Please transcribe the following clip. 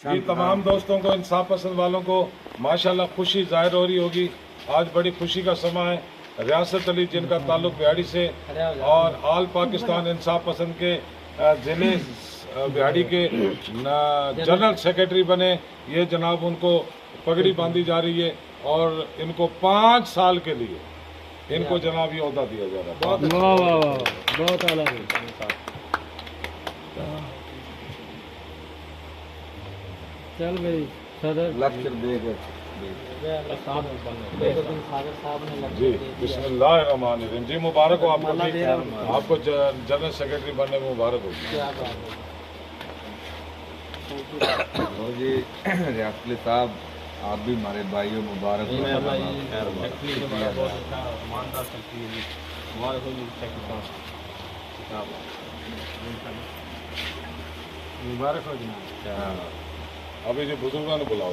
ये तमाम दोस्तों को, इंसाफ पसंद वालों को माशाल्लाह खुशी जाहिर हो रही होगी। आज बड़ी खुशी का समय है। रियासत अली जिनका ताल्लुक बिहाड़ी से और आल पाकिस्तान इंसाफ पसंद के जिले बिहाड़ी के जनरल सेक्रेटरी बने। ये जनाब उनको पगड़ी बांधी जा रही है और इनको 5 साल के लिए इनको जनाब ये ओहदा दिया जा रहा है। बहुत आला चल भाई सदर लक्ष्य देगा जी बिस्मिल्लाहिर्रहमानिर्रहीम। जी मुबारक हो आपको, आपको जनरल सेक्रेटरी बनने में मुबारक हो। जी रियासत साहब, आप भी हमारे भाइयों मुबारक हो। मुबारक हो जनाब। अभी जो बुजुर्गों ने बुलाओ।